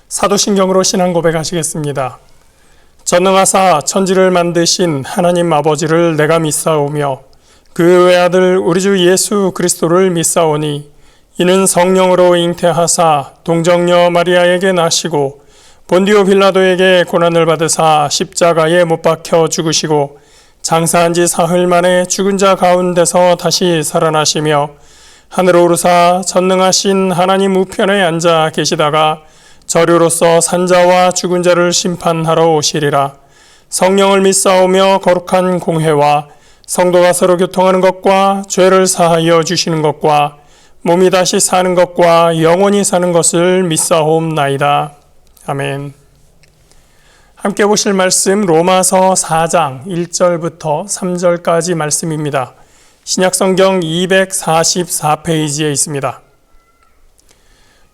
사도신경으로 신앙 고백하시겠습니다. 전능하사 천지를 만드신 하나님 아버지를 내가 믿사오며 그 외아들 우리 주 예수 그리스도를 믿사오니 이는 성령으로 잉태하사 동정녀 마리아에게 나시고 본디오 빌라도에게 고난을 받으사 십자가에 못 박혀 죽으시고 장사한 지 사흘 만에 죽은 자 가운데서 다시 살아나시며 하늘로 오르사 전능하신 하나님 우편에 앉아 계시다가 저류로서 산자와 죽은 자를 심판하러 오시리라. 성령을 믿사오며 거룩한 공회와 성도가 서로 교통하는 것과 죄를 사하여 주시는 것과 몸이 다시 사는 것과 영원히 사는 것을 믿사옵나이다. 아멘. 함께 보실 말씀 로마서 4장 1절부터 3절까지 말씀입니다. 신약성경 244페이지에 있습니다.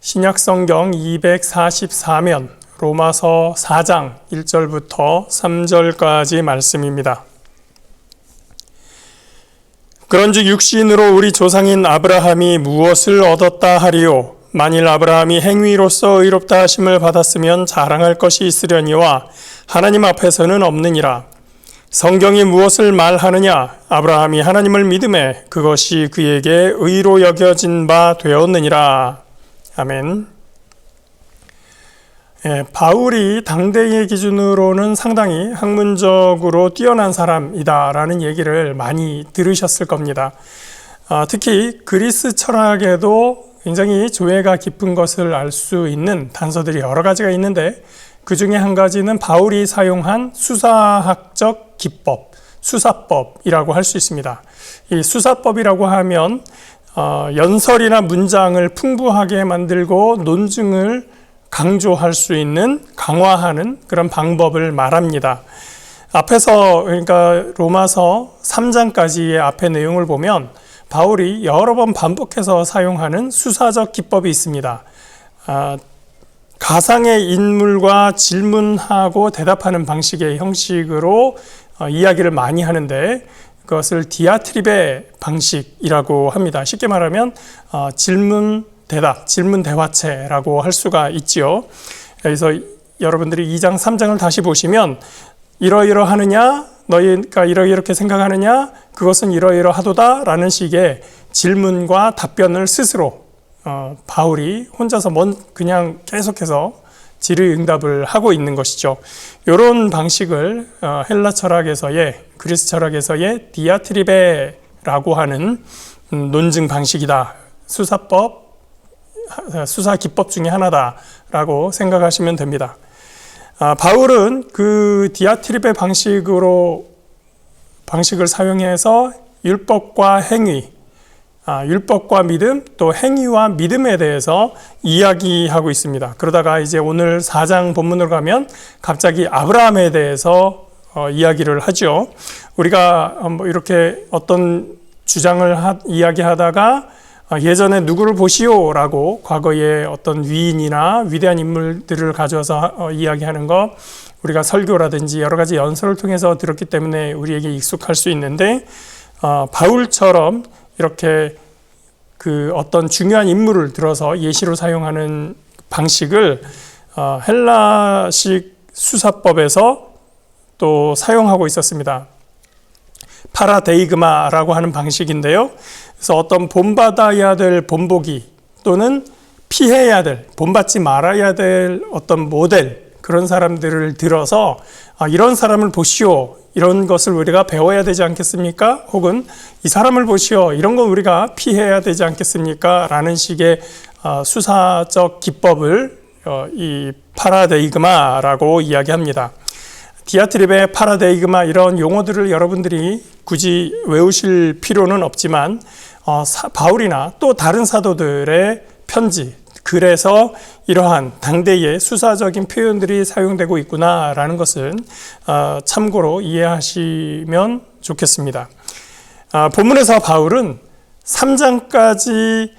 신약성경 244면 로마서 4장 1절부터 3절까지 말씀입니다. 그런즉 육신으로 우리 조상인 아브라함이 무엇을 얻었다 하리요? 만일 아브라함이 행위로서 의롭다 하심을 받았으면 자랑할 것이 있으려니와 하나님 앞에서는 없느니라. 성경이 무엇을 말하느냐? 아브라함이 하나님을 믿음에 그것이 그에게 의로 여겨진 바 되었느니라. 아멘. 바울이 당대의 기준으로는 상당히 학문적으로 뛰어난 사람이다라는 얘기를 많이 들으셨을 겁니다. 특히 그리스 철학에도 굉장히 조예가 깊은 것을 알 수 있는 단서들이 여러 가지가 있는데 그 중에 한 가지는 바울이 사용한 수사학적 기법, 수사법이라고 할 수 있습니다. 이 수사법이라고 하면 연설이나 문장을 풍부하게 만들고 논증을 강조할 수 있는, 강화하는 그런 방법을 말합니다. 앞에서, 그러니까 로마서 3장까지의 앞의 내용을 보면 바울이 여러 번 반복해서 사용하는 수사적 기법이 있습니다. 가상의 인물과 질문하고 대답하는 방식의 형식으로 이야기를 많이 하는데 그것을 디아트리베 방식이라고 합니다. 쉽게 말하면 질문 대답, 질문 대화체라고 할 수가 있지요. 그래서 여러분들이 2장, 3장을 다시 보시면 이러이러하느냐, 너희가 이렇게 생각하느냐, 그것은 이러이러하도다 라는 식의 질문과 답변을 스스로 바울이 혼자서 그냥 계속해서 질의응답을 하고 있는 것이죠. 이런 방식을 헬라 철학에서의, 그리스 철학에서의 디아트리베라고 하는 논증 방식이다. 수사법, 수사 기법 중에 하나다라고 생각하시면 됩니다. 바울은 그 디아트리베 방식을 사용해서 율법과 행위, 율법과 믿음, 또 행위와 믿음에 대해서 이야기하고 있습니다. 그러다가 이제 오늘 4장 본문으로 가면 갑자기 아브라함에 대해서 이야기를 하죠. 우리가 이렇게 어떤 주장을 이야기하다가 예전에 누구를 보시오라고 과거의 어떤 위인이나 위대한 인물들을 가져와서 이야기하는 거 우리가 설교라든지 여러 가지 연설을 통해서 들었기 때문에 우리에게 익숙할 수 있는데 바울처럼 이렇게 그 어떤 중요한 인물을 들어서 예시로 사용하는 방식을 헬라식 수사법에서 또 사용하고 있었습니다. 파라데이그마라고 하는 방식인데요. 그래서 어떤 본받아야 될 본보기 또는 피해야 될, 본받지 말아야 될 어떤 모델, 그런 사람들을 들어서 이런 사람을 보시오, 이런 것을 우리가 배워야 되지 않겠습니까? 혹은 이 사람을 보시오, 이런 거 우리가 피해야 되지 않겠습니까? 라는 식의 수사적 기법을 이 파라데이그마라고 이야기합니다. 디아트리베, 파라데이그마 이런 용어들을 여러분들이 굳이 외우실 필요는 없지만 바울이나 또 다른 사도들의 편지, 글에서 이러한 당대의 수사적인 표현들이 사용되고 있구나라는 것은 참고로 이해하시면 좋겠습니다. 본문에서 바울은 3장까지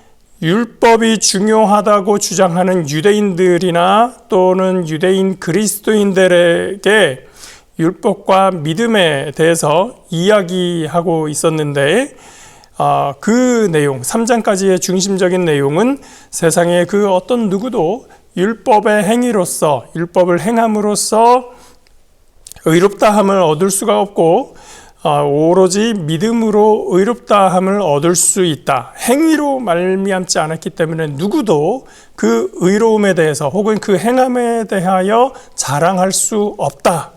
율법이 중요하다고 주장하는 유대인들이나 또는 유대인 그리스도인들에게 율법과 믿음에 대해서 이야기하고 있었는데 그 내용, 3장까지의 중심적인 내용은 세상의 그 어떤 누구도 율법의 행위로서, 율법을 행함으로써 의롭다함을 얻을 수가 없고 오로지 믿음으로 의롭다함을 얻을 수 있다. 행위로 말미암지 않았기 때문에 누구도 그 의로움에 대해서 혹은 그 행함에 대하여 자랑할 수 없다.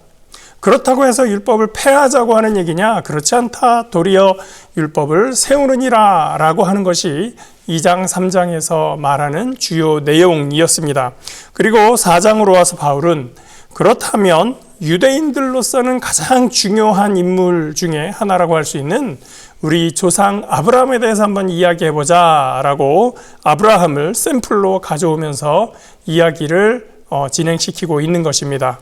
그렇다고 해서 율법을 폐하자고 하는 얘기냐? 그렇지 않다. 도리어 율법을 세우느니라 라고 하는 것이 2장, 3장에서 말하는 주요 내용이었습니다. 그리고 4장으로 와서 바울은 그렇다면 유대인들로서는 가장 중요한 인물 중에 하나라고 할 수 있는 우리 조상 아브라함에 대해서 한번 이야기해보자 라고 아브라함을 샘플로 가져오면서 이야기를 진행시키고 있는 것입니다.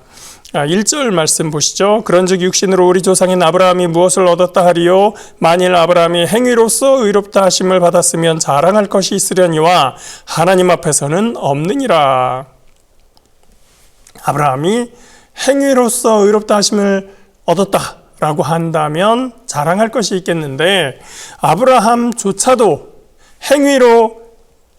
1절 말씀 보시죠. 그런즉 육신으로 우리 조상인 아브라함이 무엇을 얻었다 하리요? 만일 아브라함이 행위로서 의롭다 하심을 받았으면 자랑할 것이 있으려니와 하나님 앞에서는 없느니라. 아브라함이 행위로서 의롭다 하심을 얻었다라고 한다면 자랑할 것이 있겠는데 아브라함조차도 행위로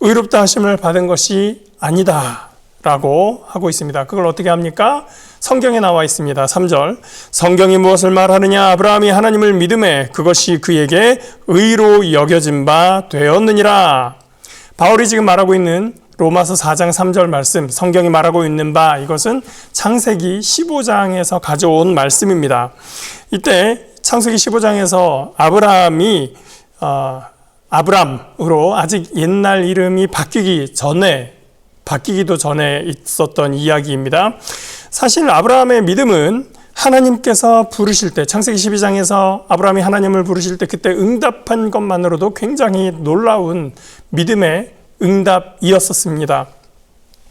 의롭다 하심을 받은 것이 아니다라고 하고 있습니다. 그걸 어떻게 합니까? 성경에 나와 있습니다. 3절 성경이 무엇을 말하느냐? 아브라함이 하나님을 믿음에 그것이 그에게 의로 여겨진 바 되었느니라. 바울이 지금 말하고 있는 로마서 4장 3절 말씀, 성경이 말하고 있는 바 이것은 창세기 15장에서 가져온 말씀입니다. 이때 창세기 15장에서 아브라함이 아브람으로 아직 옛날 이름이 바뀌기도 전에 있었던 이야기입니다. 사실 아브라함의 믿음은 하나님께서 부르실 때, 창세기 12장에서 아브라함이 하나님을 부르실 때 그때 응답한 것만으로도 굉장히 놀라운 믿음의 응답이었었습니다.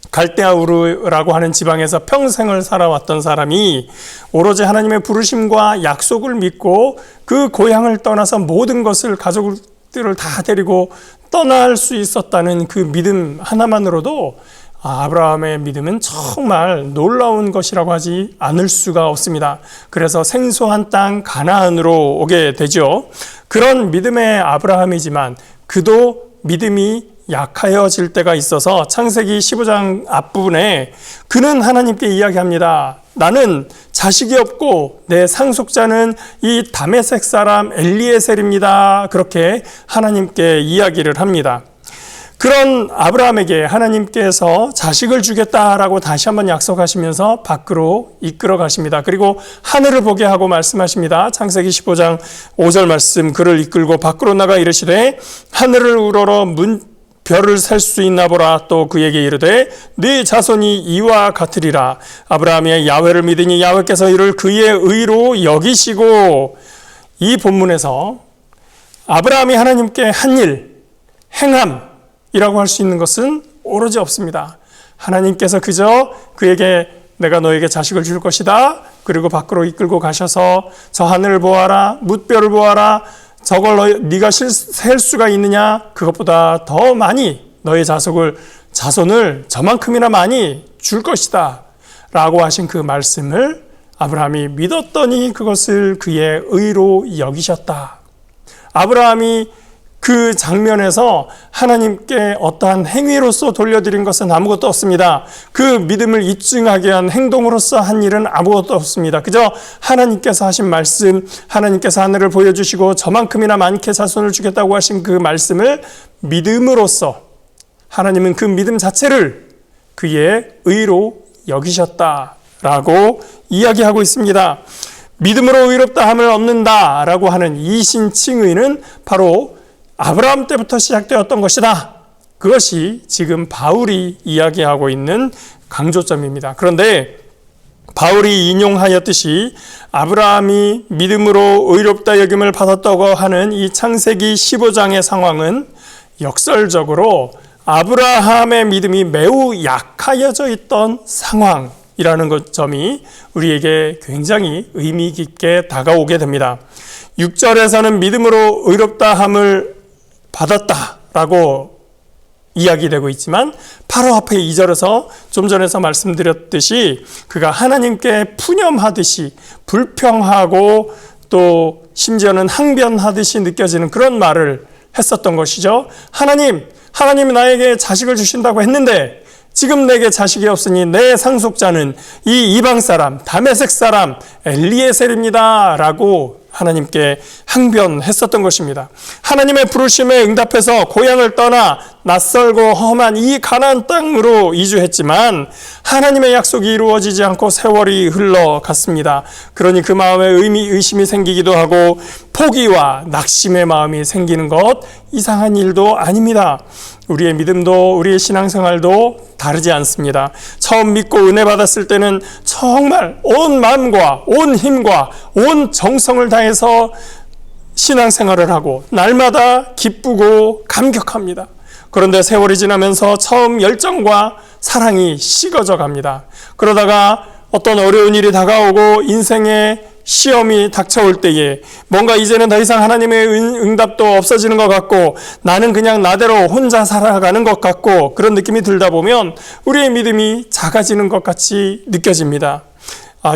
갈대아 우르라고 하는 지방에서 평생을 살아왔던 사람이 오로지 하나님의 부르심과 약속을 믿고 그 고향을 떠나서 모든 것을 가족들을 다 데리고 떠날 수 있었다는 그 믿음 하나만으로도 아브라함의 믿음은 정말 놀라운 것이라고 하지 않을 수가 없습니다. 그래서 생소한 땅 가나안으로 오게 되죠. 그런 믿음의 아브라함이지만 그도 믿음이 약하여질 때가 있어서 창세기 15장 앞부분에 그는 하나님께 이야기합니다. 나는 자식이 없고 내 상속자는 이 다메섹 사람 엘리에셀입니다. 그렇게 하나님께 이야기를 합니다. 그런 아브라함에게 하나님께서 자식을 주겠다라고 다시 한번 약속하시면서 밖으로 이끌어 가십니다. 그리고 하늘을 보게 하고 말씀하십니다. 창세기 15장 5절 말씀, 그를 이끌고 밖으로 나가 이르시되 하늘을 우러러 별을 셀 수 있나 보라. 또 그에게 이르되 네 자손이 이와 같으리라. 아브라함이 야훼를 믿으니 야훼께서 이를 그의 의로 여기시고. 이 본문에서 아브라함이 하나님께 한 일, 행함이라고 할 수 있는 것은 오로지 없습니다. 하나님께서 그저 그에게 내가 너에게 자식을 줄 것이다. 그리고 밖으로 이끌고 가셔서 저 하늘을 보아라, 뭇별을 보아라. 저걸 네가 셀 수가 있느냐? 그것보다 더 많이 너의 자손을 저만큼이나 많이 줄 것이다 라고 하신 그 말씀을 아브라함이 믿었더니 그것을 그의 의로 여기셨다. 아브라함이 그 장면에서 하나님께 어떠한 행위로서 돌려드린 것은 아무것도 없습니다. 그 믿음을 입증하게 한 행동으로서 한 일은 아무것도 없습니다. 그저 하나님께서 하신 말씀, 하나님께서 하늘을 보여주시고 저만큼이나 많게 자손을 주겠다고 하신 그 말씀을 믿음으로써 하나님은 그 믿음 자체를 그의 의로 여기셨다라고 이야기하고 있습니다. 믿음으로 의롭다함을 얻는다라고 하는 이신칭의는 바로 아브라함 때부터 시작되었던 것이다. 그것이 지금 바울이 이야기하고 있는 강조점입니다. 그런데 바울이 인용하였듯이 아브라함이 믿음으로 의롭다 여김을 받았다고 하는 이 창세기 15장의 상황은 역설적으로 아브라함의 믿음이 매우 약하여져 있던 상황이라는 점이 우리에게 굉장히 의미 깊게 다가오게 됩니다. 6절에서는 믿음으로 의롭다함을 받았다라고 이야기되고 있지만 바로 앞에 2절에서 좀 전에서 말씀드렸듯이 그가 하나님께 푸념하듯이 불평하고 또 심지어는 항변하듯이 느껴지는 그런 말을 했었던 것이죠. 하나님이 나에게 자식을 주신다고 했는데 지금 내게 자식이 없으니 내 상속자는 이 이방 사람, 다메섹 사람 엘리에셀입니다 라고 하나님께 항변했었던 것입니다. 하나님의 부르심에 응답해서 고향을 떠나 낯설고 험한 이 가나안 땅으로 이주했지만 하나님의 약속이 이루어지지 않고 세월이 흘러갔습니다. 그러니 그 마음에 의심이 생기기도 하고 포기와 낙심의 마음이 생기는 것 이상한 일도 아닙니다. 우리의 믿음도 우리의 신앙생활도 다르지 않습니다. 처음 믿고 은혜 받았을 때는 정말 온 마음과 온 힘과 온 정성을 다해서 신앙생활을 하고 날마다 기쁘고 감격합니다. 그런데 세월이 지나면서 처음 열정과 사랑이 식어져 갑니다. 그러다가 어떤 어려운 일이 다가오고 인생의 시험이 닥쳐올 때에 뭔가 이제는 더 이상 하나님의 응답도 없어지는 것 같고 나는 그냥 나대로 혼자 살아가는 것 같고 그런 느낌이 들다 보면 우리의 믿음이 작아지는 것 같이 느껴집니다.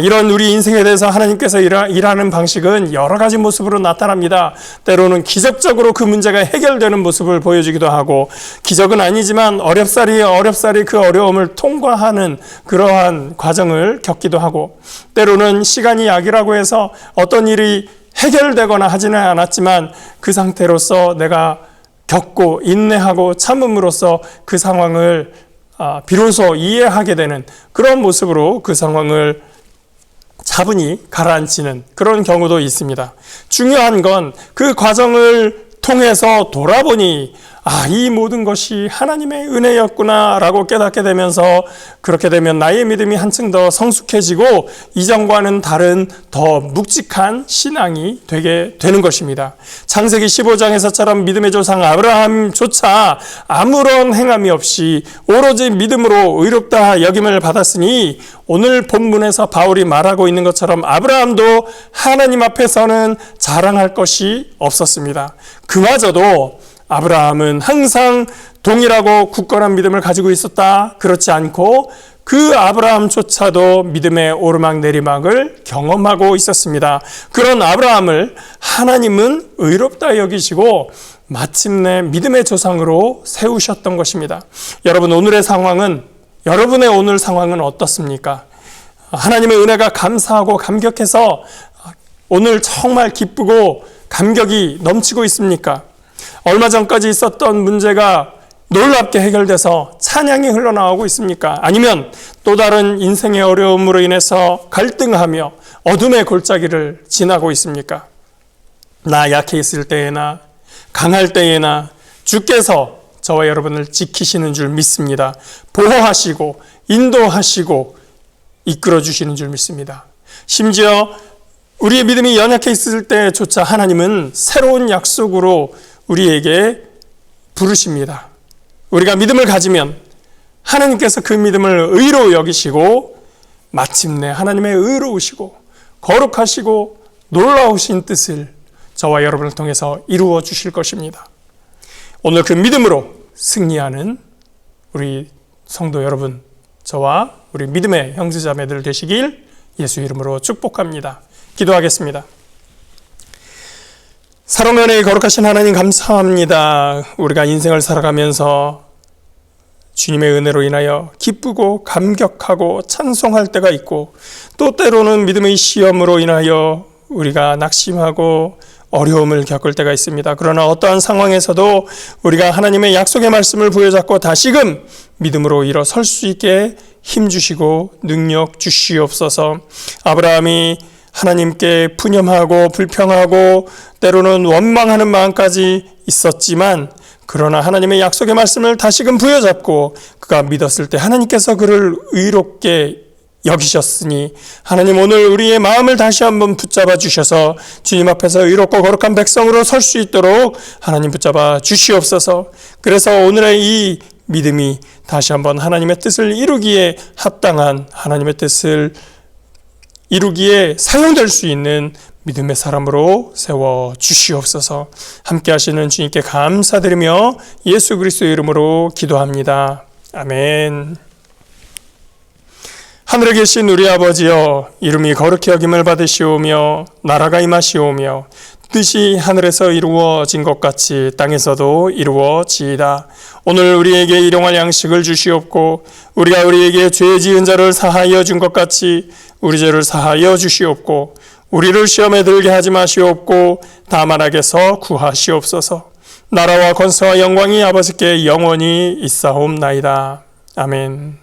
이런 우리 인생에 대해서 하나님께서 일하는 방식은 여러 가지 모습으로 나타납니다. 때로는 기적적으로 그 문제가 해결되는 모습을 보여주기도 하고 기적은 아니지만 어렵사리 그 어려움을 통과하는 그러한 과정을 겪기도 하고 때로는 시간이 약이라고 해서 어떤 일이 해결되거나 하지는 않았지만 그 상태로서 내가 겪고 인내하고 참음으로써 그 상황을 비로소 이해하게 되는 그런 모습으로 그 상황을 차분히 가라앉히는 그런 경우도 있습니다. 중요한 건 그 과정을 통해서 돌아보니 이 모든 것이 하나님의 은혜였구나 라고 깨닫게 되면서 그렇게 되면 나의 믿음이 한층 더 성숙해지고 이전과는 다른 더 묵직한 신앙이 되게 되는 것입니다. 창세기 15장에서처럼 믿음의 조상 아브라함조차 아무런 행함이 없이 오로지 믿음으로 의롭다 여김을 받았으니 오늘 본문에서 바울이 말하고 있는 것처럼 아브라함도 하나님 앞에서는 자랑할 것이 없었습니다. 그마저도 아브라함은 항상 동일하고 굳건한 믿음을 가지고 있었다. 그렇지 않고 그 아브라함조차도 믿음의 오르막 내리막을 경험하고 있었습니다. 그런 아브라함을 하나님은 의롭다 여기시고 마침내 믿음의 조상으로 세우셨던 것입니다. 여러분의 오늘 상황은 어떻습니까? 하나님의 은혜가 감사하고 감격해서 오늘 정말 기쁘고 감격이 넘치고 있습니까? 얼마 전까지 있었던 문제가 놀랍게 해결돼서 찬양이 흘러나오고 있습니까? 아니면 또 다른 인생의 어려움으로 인해서 갈등하며 어둠의 골짜기를 지나고 있습니까? 나 약해 있을 때에나 강할 때에나 주께서 저와 여러분을 지키시는 줄 믿습니다. 보호하시고 인도하시고 이끌어 주시는 줄 믿습니다. 심지어 우리의 믿음이 연약해 있을 때조차 하나님은 새로운 약속으로 우리에게 부르십니다. 우리가 믿음을 가지면 하나님께서 그 믿음을 의로 여기시고 마침내 하나님의 의로우시고 거룩하시고 놀라우신 뜻을 저와 여러분을 통해서 이루어 주실 것입니다. 오늘 그 믿음으로 승리하는 우리 성도 여러분, 저와 우리 믿음의 형제자매들 되시길 예수 이름으로 축복합니다. 기도하겠습니다. 사랑의 은혜에 거룩하신 하나님 감사합니다. 우리가 인생을 살아가면서 주님의 은혜로 인하여 기쁘고 감격하고 찬송할 때가 있고 또 때로는 믿음의 시험으로 인하여 우리가 낙심하고 어려움을 겪을 때가 있습니다. 그러나 어떠한 상황에서도 우리가 하나님의 약속의 말씀을 부여잡고 다시금 믿음으로 일어설 수 있게 힘주시고 능력 주시옵소서. 아브라함이 하나님께 푸념하고 불평하고 때로는 원망하는 마음까지 있었지만 그러나 하나님의 약속의 말씀을 다시금 부여잡고 그가 믿었을 때 하나님께서 그를 의롭게 여기셨으니 하나님 오늘 우리의 마음을 다시 한번 붙잡아 주셔서 주님 앞에서 의롭고 거룩한 백성으로 설 수 있도록 하나님 붙잡아 주시옵소서. 그래서 오늘의 이 믿음이 다시 한번 하나님의 뜻을 이루기에 합당한 하나님의 뜻을 이루기에 사용될 수 있는 믿음의 사람으로 세워 주시옵소서. 함께 하시는 주님께 감사드리며 예수 그리스도의 이름으로 기도합니다. 아멘. 하늘에 계신 우리 아버지여, 이름이 거룩히 여김을 받으시오며 나라가 임하시오며 뜻이 하늘에서 이루어진 것 같이 땅에서도 이루어지이다. 오늘 우리에게 일용할 양식을 주시옵고 우리가 우리에게 죄 지은 자를 사하여 준 것 같이 우리 죄를 사하여 주시옵고 우리를 시험에 들게 하지 마시옵고 다만 악에서 구하시옵소서. 나라와 권세와 영광이 아버지께 영원히 있사옵나이다. 아멘.